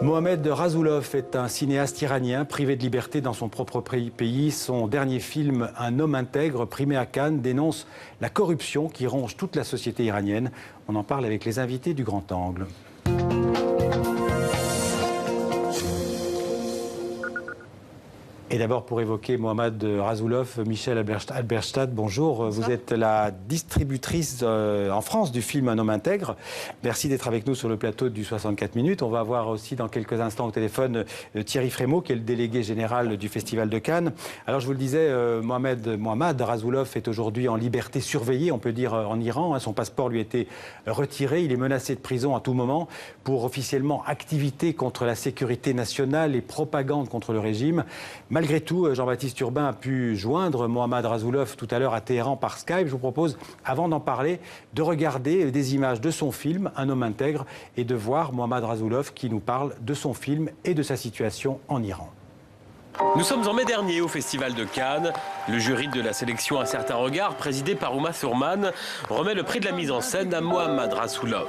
Mohamed Rasoulov est un cinéaste iranien privé de liberté dans son propre pays. Son dernier film, Un homme intègre, primé à Cannes, dénonce la corruption qui ronge toute la société iranienne. On en parle avec les invités du Grand Angle. Et d'abord, pour évoquer Mohamed Rasoulov, Michel Alberstadt, bonjour. Bonsoir. Vous êtes la distributrice en France du film Un homme intègre. Merci d'être avec nous sur le plateau du 64 minutes. On va avoir aussi dans quelques instants au téléphone Thierry Frémaux, qui est le délégué général du Festival de Cannes. Alors, je vous le disais, Mohamed Rasoulov est aujourd'hui en liberté surveillée, on peut dire, en Iran. Son passeport lui a été retiré. Il est menacé de prison à tout moment pour officiellement activité contre la sécurité nationale et propagande contre le régime. Malgré tout, Jean-Baptiste Urbain a pu joindre Mohamed Rasoulov tout à l'heure à Téhéran par Skype. Je vous propose, avant d'en parler, de regarder des images de son film, Un homme intègre, et de voir Mohamed Rasoulov qui nous parle de son film et de sa situation en Iran. Nous sommes en mai dernier au Festival de Cannes. Le jury de la sélection Un certain regard, présidé par Uma Thurman, remet le prix de la mise en scène à Mohamed Rasoulov.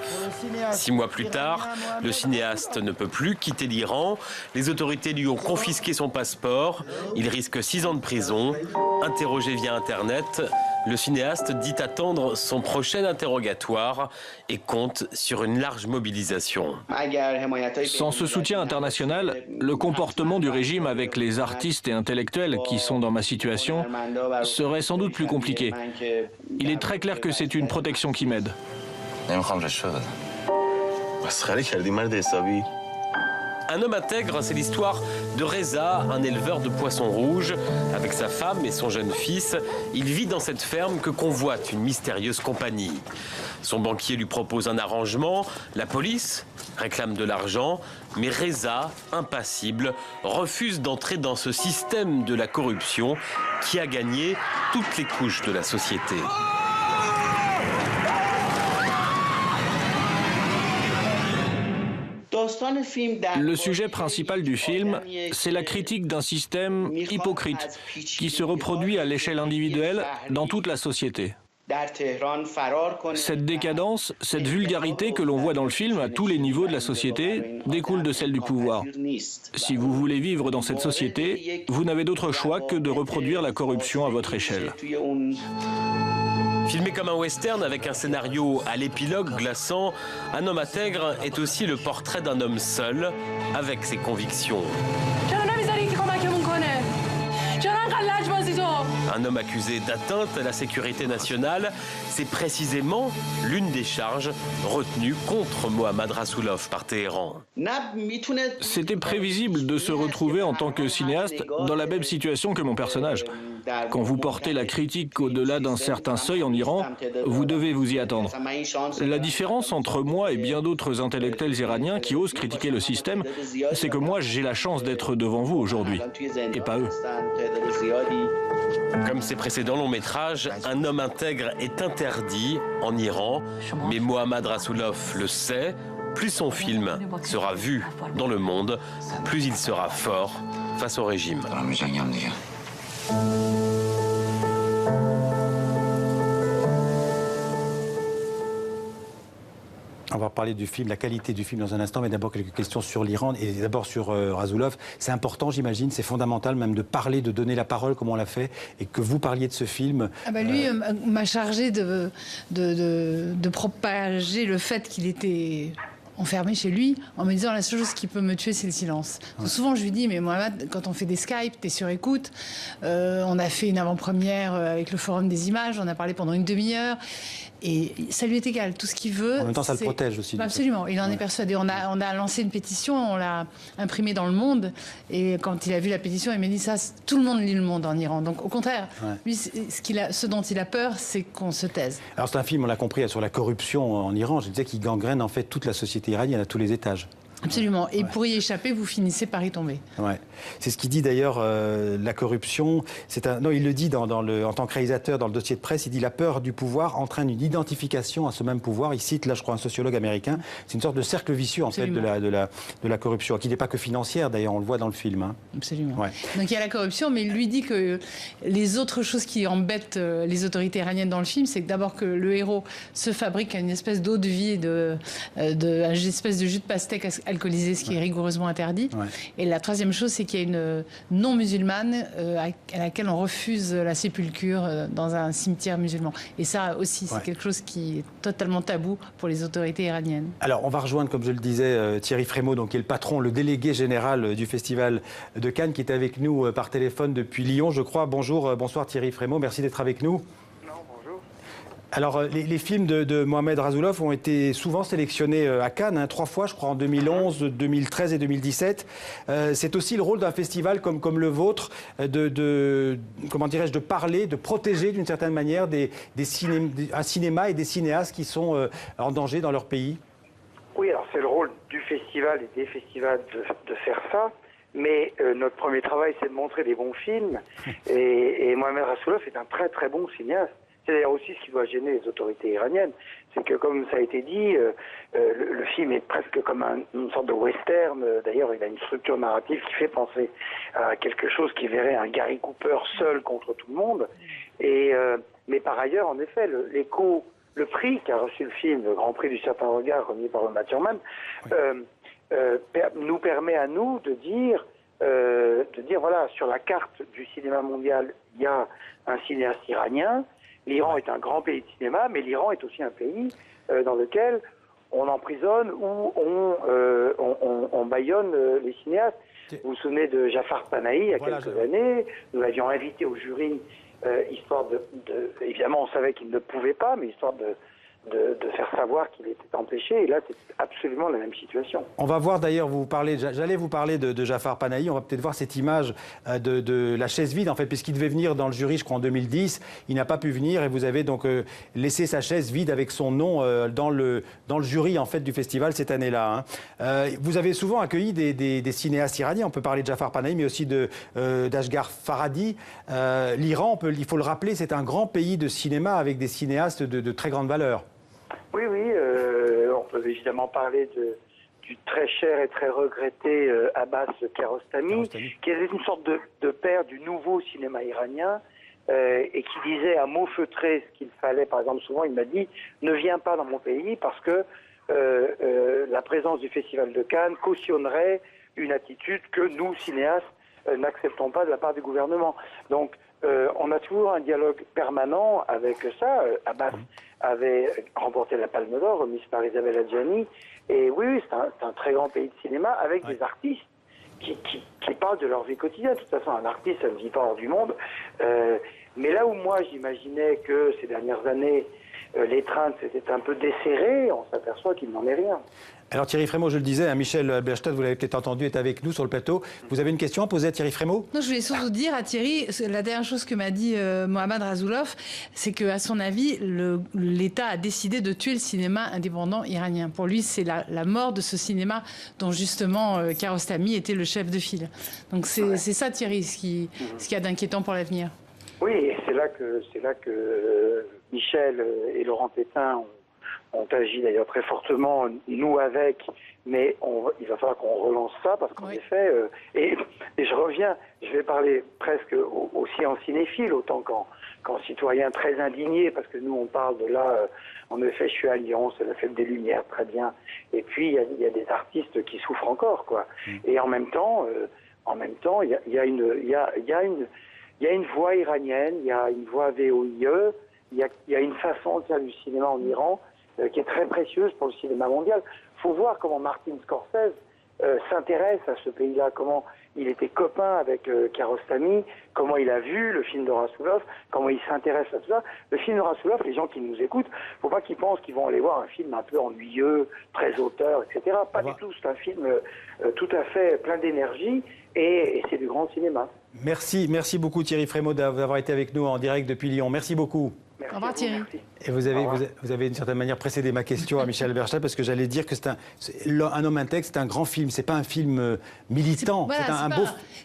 6 mois plus tard, le cinéaste ne peut plus quitter l'Iran. Les autorités lui ont confisqué son passeport. Il risque 6 ans de prison. Interrogé via Internet, le cinéaste dit attendre son prochain interrogatoire et compte sur une large mobilisation. Sans ce soutien international, le comportement du régime avec les artistes et intellectuels qui sont dans ma situation serait sans doute plus compliqué. Il est très clair que c'est une protection qui m'aide. Un homme intègre, c'est l'histoire de Reza, un éleveur de poissons rouges. Avec sa femme et son jeune fils, il vit dans cette ferme que convoite une mystérieuse compagnie. Son banquier lui propose un arrangement, la police réclame de l'argent, mais Reza, impassible, refuse d'entrer dans ce système de la corruption qui a gagné toutes les couches de la société. Le sujet principal du film, c'est la critique d'un système hypocrite qui se reproduit à l'échelle individuelle dans toute la société. Cette décadence, cette vulgarité que l'on voit dans le film à tous les niveaux de la société découle de celle du pouvoir. Si vous voulez vivre dans cette société, vous n'avez d'autre choix que de reproduire la corruption à votre échelle. Filmé comme un western avec un scénario à l'épilogue glaçant, Un homme intègre est aussi le portrait d'un homme seul, avec ses convictions. Un homme accusé d'atteinte à la sécurité nationale, c'est précisément l'une des charges retenues contre Mohamed Rasoulov par Téhéran. C'était prévisible de se retrouver en tant que cinéaste dans la même situation que mon personnage. Quand vous portez la critique au-delà d'un certain seuil en Iran, vous devez vous y attendre. La différence entre moi et bien d'autres intellectuels iraniens qui osent critiquer le système, c'est que moi j'ai la chance d'être devant vous aujourd'hui, et pas eux. Comme ses précédents longs métrages, Un homme intègre est interdit en Iran, mais Mohamed Rasoulov le sait, plus son film sera vu dans le monde, plus il sera fort face au régime. On va parler du film, la qualité du film dans un instant, mais d'abord quelques questions sur l'Iran et d'abord sur Rasoulov. C'est important, j'imagine, c'est fondamental même de parler, de donner la parole comme on l'a fait et que vous parliez de ce film. Lui m'a chargé de propager le fait qu'il était enfermé chez lui en me disant la seule chose qui peut me tuer c'est le silence. Ouais. Souvent je lui dis mais Mohamed, quand on fait des Skype, t'es sur écoute, on a fait une avant-première avec le Forum des images, on a parlé pendant une demi-heure et ça lui est égal, tout ce qu'il veut. En même temps ça le protège aussi. Absolument, il en est persuadé. On a lancé une pétition, on l'a imprimée dans Le Monde et quand il a vu la pétition il m'a dit ça, tout le monde lit Le Monde en Iran. Donc au contraire, lui ce dont il a peur c'est qu'on se taise. Alors c'est un film, on l'a compris, sur la corruption en Iran, je disais qu'il gangrène en fait toute la société iranienne à tous les étages. Absolument. Et pour y échapper, vous finissez par y tomber. Ouais. C'est ce qu'il dit d'ailleurs, la corruption. Non, il le dit en tant que réalisateur dans le dossier de presse. Il dit la peur du pouvoir entraîne une identification à ce même pouvoir. Il cite, là, je crois, un sociologue américain. C'est une sorte de cercle vicieux en fait de la corruption, qui n'est pas que financière. D'ailleurs, on le voit dans le film. Hein. Absolument. Ouais. Donc il y a la corruption, mais il lui dit que les autres choses qui embêtent les autorités iraniennes dans le film, c'est que d'abord que le héros se fabrique une espèce d'eau de vie, une espèce de jus de pastèque alcoolisés, ce qui est rigoureusement interdit. Ouais. Et la troisième chose, c'est qu'il y a une non-musulmane à laquelle on refuse la sépulture dans un cimetière musulman. Et ça aussi, c'est quelque chose qui est totalement tabou pour les autorités iraniennes. Alors, on va rejoindre, comme je le disais, Thierry Frémaux, donc, qui est le patron, le délégué général du Festival de Cannes, qui est avec nous par téléphone depuis Lyon, je crois. Bonjour, bonsoir Thierry Frémaux, merci d'être avec nous. Alors, les films de Mohamed Rasoulov ont été souvent sélectionnés à Cannes, 3 fois, je crois, en 2011, 2013 et 2017. C'est aussi le rôle d'un festival comme le vôtre, comment dirais-je, de parler, de protéger d'une certaine manière un cinéma et des cinéastes qui sont en danger dans leur pays. Oui, alors c'est le rôle du festival et des festivals de faire ça. Mais notre premier travail, c'est de montrer des bons films. Et Mohamed Rasoulov est un très très bon cinéaste. C'est d'ailleurs aussi ce qui doit gêner les autorités iraniennes. C'est que, comme ça a été dit, le film est presque comme une sorte de western. D'ailleurs, il a une structure narrative qui fait penser à quelque chose qui verrait un Gary Cooper seul contre tout le monde. Mais par ailleurs, en effet, le prix qu'a reçu le film, le Grand Prix du Certain Regard, remis par Uma Thurman, nous permet à nous de dire, voilà, sur la carte du cinéma mondial, il y a un cinéaste iranien. L'Iran est un grand pays de cinéma, mais l'Iran est aussi un pays dans lequel on emprisonne ou on bâillonne les cinéastes. Vous vous souvenez de Jafar Panahi il y a quelques années. Nous l'avions invité au jury, histoire évidemment, on savait qu'il ne pouvait pas, mais histoire de faire savoir qu'il était empêché. Et là, c'est absolument la même situation. On va voir d'ailleurs, j'allais vous parler de Jafar Panahi. On va peut-être voir cette image de la chaise vide, en fait, puisqu'il devait venir dans le jury, je crois, en 2010. Il n'a pas pu venir et vous avez donc laissé sa chaise vide avec son nom dans le jury, en fait, du festival cette année-là. Vous avez souvent accueilli des cinéastes iraniens. On peut parler de Jafar Panahi, mais aussi d'Ashghar Farhadi. L'Iran, il faut le rappeler, c'est un grand pays de cinéma avec des cinéastes de très grande valeur. Oui, on peut évidemment parler du très cher et très regretté Abbas Kiarostami, qui était une sorte de père du nouveau cinéma iranien et qui disait à mots feutrés ce qu'il fallait. Par exemple, souvent il m'a dit « Ne viens pas dans mon pays parce que la présence du Festival de Cannes cautionnerait une attitude que nous, cinéastes, n'acceptons pas de la part du gouvernement. » Donc, on a toujours un dialogue permanent avec ça. Abbas avait remporté la Palme d'Or, remise par Isabelle Adjani. Et oui, c'est un très grand pays de cinéma avec des artistes qui parlent de leur vie quotidienne. De toute façon, un artiste, ça ne vit pas hors du monde. Mais là où moi, j'imaginais que ces dernières années, l'étreinte s'était un peu desserrée, on s'aperçoit qu'il n'en est rien. Alors Thierry Frémaux, je le disais, Michel Alberstadt, vous l'avez peut-être entendu, est avec nous sur le plateau. Vous avez une question à poser à Thierry Frémaux? Non, je voulais surtout dire à Thierry, la dernière chose que m'a dit Mohamed Rasoulov, c'est qu'à son avis, l'État a décidé de tuer le cinéma indépendant iranien. Pour lui, c'est la mort de ce cinéma dont justement Kiarostami était le chef de file. Donc c'est ça, Thierry, ce qu'il y a d'inquiétant pour l'avenir. Oui, et c'est là que Michel et Laurent Pétain ont agi d'ailleurs très fortement, nous avec, mais il va falloir qu'on relance ça parce qu'en effet, et je vais parler presque aussi en cinéphile autant qu'en citoyen très indigné, parce que nous on parle de là, en effet je suis à Lyon, c'est la fête des Lumières, très bien, et puis il y a des artistes qui souffrent encore, quoi. Et en même temps, il y a une voix iranienne, il y a une voix VOIE, il y a une façon de faire du cinéma en Iran qui est très précieuse pour le cinéma mondial. Il faut voir comment Martin Scorsese s'intéresse à ce pays-là, comment il était copain avec Kiarostami, comment il a vu le film de Rasoulov, comment il s'intéresse à tout ça. Le film de Rasoulov, les gens qui nous écoutent, il ne faut pas qu'ils pensent qu'ils vont aller voir un film un peu ennuyeux, très auteur, etc. Pas du tout, c'est un film tout à fait plein d'énergie et c'est du grand cinéma. Merci beaucoup Thierry Frémaux d'avoir été avec nous en direct depuis Lyon. Merci beaucoup. Merci. Au revoir Thierry. Merci. Et vous avez d'une certaine manière précédé ma question à Michel Alberstadt parce que j'allais dire que un homme intègre, c'est un grand film, c'est pas un film militant,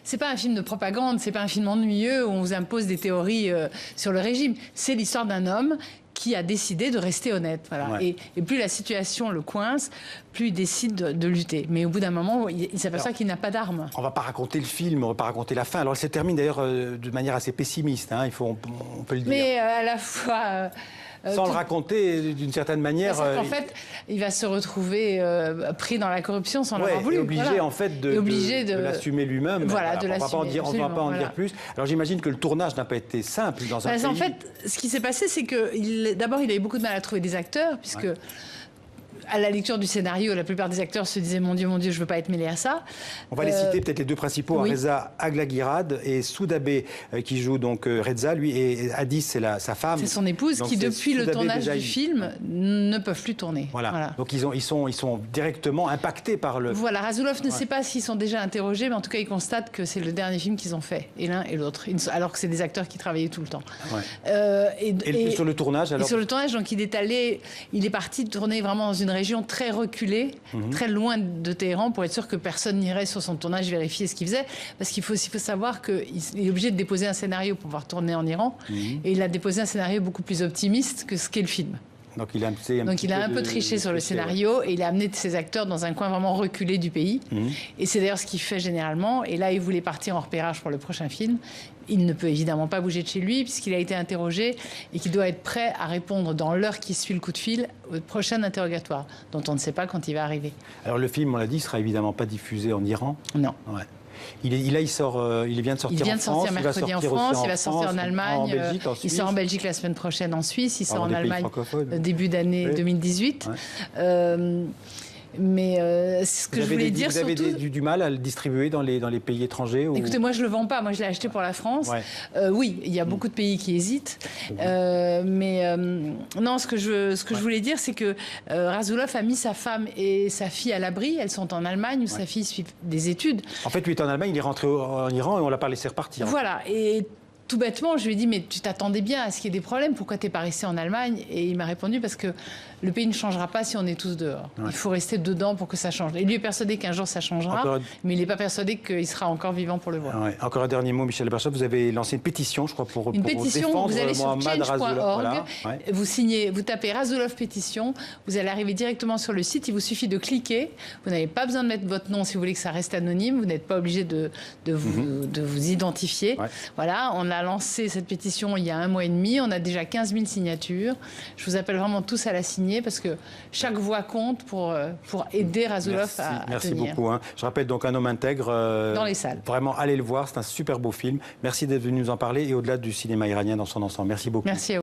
c'est pas un film de propagande, c'est pas un film ennuyeux où on vous impose des théories sur le régime. C'est l'histoire d'un homme qui a décidé de rester honnête. Voilà. Ouais. Et plus la situation le coince, plus il décide de lutter. Mais au bout d'un moment, il s'aperçoit qu'il n'a pas d'armes. On ne va pas raconter le film, on ne va pas raconter la fin. Alors elle se termine d'ailleurs de manière assez pessimiste, hein, on peut le dire. Mais à la fois... sans le raconter d'une certaine manière. En fait, il va se retrouver pris dans la corruption sans l'avoir voulu. Et obligé en fait de l'assumer lui-même. Voilà, de l'assumer. On ne va pas en dire plus. Alors j'imagine que le tournage n'a pas été simple dans un pays. En fait, ce qui s'est passé, c'est que d'abord, il a eu beaucoup de mal à trouver des acteurs, puisque à la lecture du scénario, la plupart des acteurs se disaient mon Dieu, je ne veux pas être mêlé à ça. On va les citer peut-être les deux principaux, Reza Aglaguirad et Soudabé qui joue donc Reza, lui, et Addis, c'est sa femme. C'est son épouse donc qui, depuis le tournage du film, ne peuvent plus tourner. Voilà. Donc ils sont directement impactés par le... Voilà, Razulov ne sait pas s'ils sont déjà interrogés, mais en tout cas, ils constatent que c'est le dernier film qu'ils ont fait, et l'un et l'autre, alors que c'est des acteurs qui travaillaient tout le temps. Et sur le tournage, alors... Et sur le tournage, donc il est parti tourner vraiment dans une région très reculée, très loin de Téhéran, pour être sûr que personne n'irait sur son tournage vérifier ce qu'il faisait. Parce qu'il faut savoir qu'il est obligé de déposer un scénario pour pouvoir tourner en Iran. Et il a déposé un scénario beaucoup plus optimiste que ce qu'est le film. Donc il a un peu triché sur le scénario et il a amené ses acteurs dans un coin vraiment reculé du pays. Et c'est d'ailleurs ce qu'il fait généralement. Et là, il voulait partir en repérage pour le prochain film. Il ne peut évidemment pas bouger de chez lui puisqu'il a été interrogé et qu'il doit être prêt à répondre dans l'heure qui suit le coup de fil au prochain interrogatoire, dont on ne sait pas quand il va arriver. Alors le film, on l'a dit, ne sera évidemment pas diffusé en Iran. Non. Ouais. Il vient de sortir en France. Il vient de sortir mercredi en France, il va sortir en Allemagne, en Belgique, en Suisse. Il sort en Belgique la semaine prochaine, en Suisse, il sort en Allemagne début d'année 2018. Mais ce que je voulais dire surtout... Vous avez du mal à le distribuer dans les pays étrangers ou... Écoutez, moi je ne le vends pas, moi je l'ai acheté pour la France. Oui, il y a beaucoup de pays qui hésitent. Non, ce que je voulais dire, c'est que Razulov a mis sa femme et sa fille à l'abri. Elles sont en Allemagne où sa fille suit des études. En fait, lui est en Allemagne, il est rentré en Iran et on ne l'a pas laissé repartir. Voilà, et... Tout bêtement, je lui ai dit, mais tu t'attendais bien à ce qu'il y ait des problèmes, pourquoi tu n'es pas resté en Allemagne? Et il m'a répondu, parce que le pays ne changera pas si on est tous dehors. Il faut rester dedans pour que ça change. Et lui est persuadé qu'un jour ça changera, mais il n'est pas persuadé qu'il sera encore vivant pour le voir. Encore un dernier mot, Michel Aberstadt, vous avez lancé une pétition, je crois, pour défendre vous allez sur Mohammad Razulov. Vous tapez Razulov pétition, vous allez arriver directement sur le site, il vous suffit de cliquer, vous n'avez pas besoin de mettre votre nom si vous voulez que ça reste anonyme, vous n'êtes pas obligé de vous identifier. Voilà, on a lancé cette pétition il y a 1 mois et demi. On a déjà 15 000 signatures. Je vous appelle vraiment tous à la signer parce que chaque voix compte pour aider Razulov à tenir. Merci beaucoup. Je rappelle donc Un homme intègre. Dans les salles. Vraiment, allez le voir. C'est un super beau film. Merci d'être venu nous en parler et au-delà du cinéma iranien dans son ensemble. Merci beaucoup. Merci à vous.